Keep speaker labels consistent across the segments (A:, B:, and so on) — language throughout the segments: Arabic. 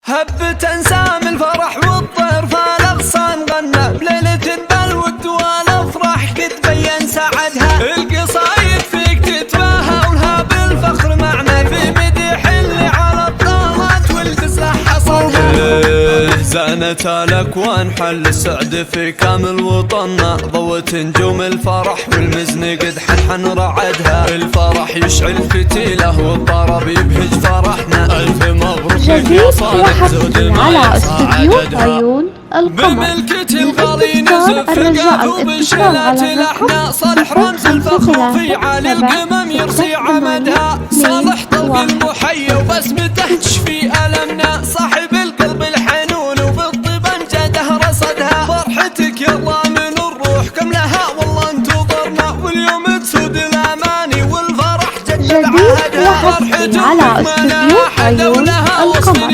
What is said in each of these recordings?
A: هبت انسام الفرح والطير فالاغصان غنى بليلة بالود والافراح قد بين سعدها. القصايد فيك تتباهى ولها بالفخر معنى في مديح اللي على الطامات والفزح حصلها. زانت الاكوان حل السعد في كامل وطننا، ضوت نجوم الفرح والمزن قد حنحن رعدها. الفرح يشعل فتيله والطرب يبهج فرحنا، الف مبروك يا صالح زود ما
B: استوديو عيون القمر.
A: بملكة الغالي نزف القاف وبشلات الاحنا، صالح رمز الفخر في عالي القمم يرسي عمدها. صالح طلق المحيا وبسمته تشفي ألمنا، صاحب القلب الحنون وبالطيب انجده رصدها. فرحتك يلا من الروح كم لها والله انتظرنا، واليوم تسود الاماني والفرح جدد عهدها. فرحتك
B: على استوديو عيون القمر.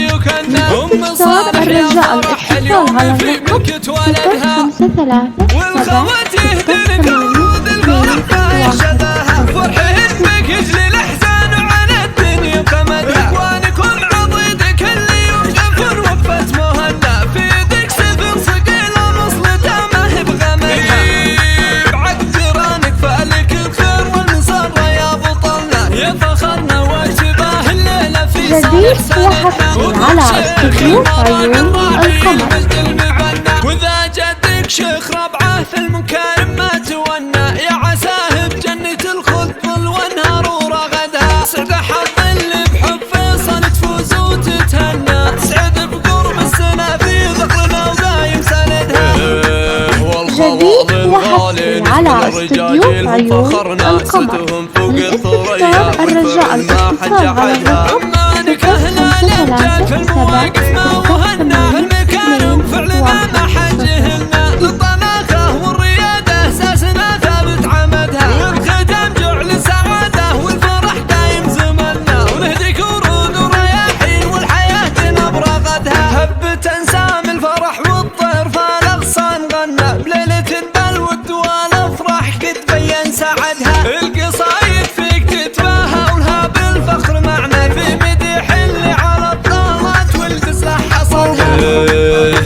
A: ام صالح يا فرح اليوم في ملكة ولدها، والخوات يهدنك ورود الفرح فايشدها. فرحت بك يجلي الاحزان وعلى الدنيا بخمدها، واكون عضيدك اللي يوقف وقفة مهنا. في يدك سفر ثقيل وصلته ما هي بغمدها، بعد جيرانك فالك الخير والنصر يا بطلنا. يا فخرنا وشباه الليله في صالح سندنا،
B: على استوديو عيون القمر.
A: وإذا جدك شيخ ربعه في المكارم ما تونى، يا عساه بجنة الخلد ظل وانهار ورغدها. سعد حظ اللي بحب فيصل تفوز وتتهنى، سعد بقرب السنة في ذكرنا ودايم سندها. والخواض الغالي
B: على استوديو عيون القمر. من الاستفسار الرجاء الاتصال على الرقم
A: 0 في المواقف ما وهنا، في المكان وفعلنا ما حجهلنا. للطناخة والريادة اساسنا ثابت عمدها، والختام جعل سعادة والفرح دايم زمننا. ونهديك ورود ورياحين والحياة نبرة غدها. هبت انسام الفرح والطير فالاغصان غنى بليلة بالود والافراح قد بين سعدها. القصايد فيك تتباهى ولها بالفخر معنى في مديح اللي على الطامات والفزح حصلها.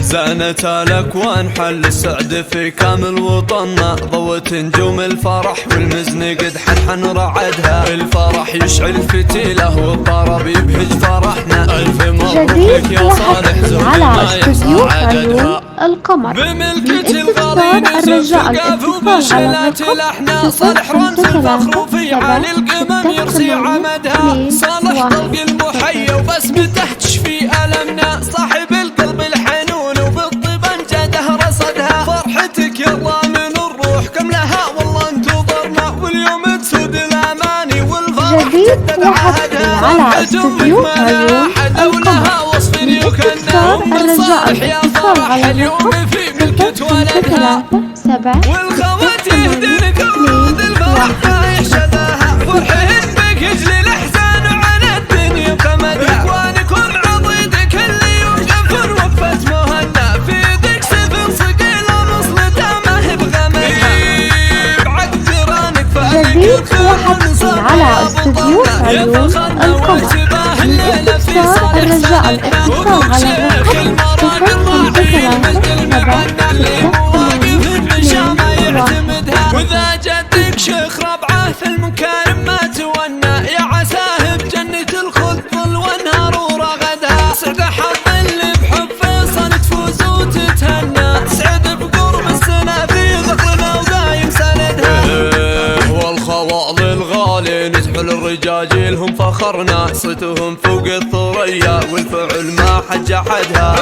A: زانت الاكوان حل السعد في كامل وطننا، ضوت نجوم الفرح والمزن قد حنحن رعدها. الفرح يشعل فتيله والطرب يبهج فرحنا، الف مبروك يا صالح زود ما
B: استوديو عيون القمر.
A: بملكة الغالي نزف القاف وبشلات الاحنا، صالح رمز الفخر وفي عالي القمم يرسي عمدها. صالح طلق المحيا وبسمته تشفي ألمنا، صاحب القلب الحنون وبالطيب انجده رصدها. فرحتك يلا من الروح كم لها والله انتظرنا، واليوم تسود الاماني والفرح جدد عهدها.
B: على استوديو عيون
A: ولها وصف يكنى، ام صالح يا فرح اليوم في ملكة ولدها. والخوات يهدنك ورود الفرح فايشدها. فرحت بك يجلي الاحزان وعلى الدنيا بخمدها، واكون عضيدك اللي يوقف وقفة مهنا. في يدك سفر ثقيل وصلته ما هي بغمدها، بعد جيرانك فالك الخير والنصر
B: على استوديو عيون القمر. من الاستفسار الرجاء الاتصال على الرقم 0
A: وإذا جدك شيخ ربعه في المكارم ما تونى، يا عساه بجنة الخلد ظل وانهار ورغدها. سعد حظ اللي بحب فيصل تفوز وتتهنى، سعد بقرب السنة في ذكرنا ودايم سندها. والخواض الغالي نزحل الرجاجيل هم فخرنا، صيتهم فوق الثريا والفعل ما حج احدها.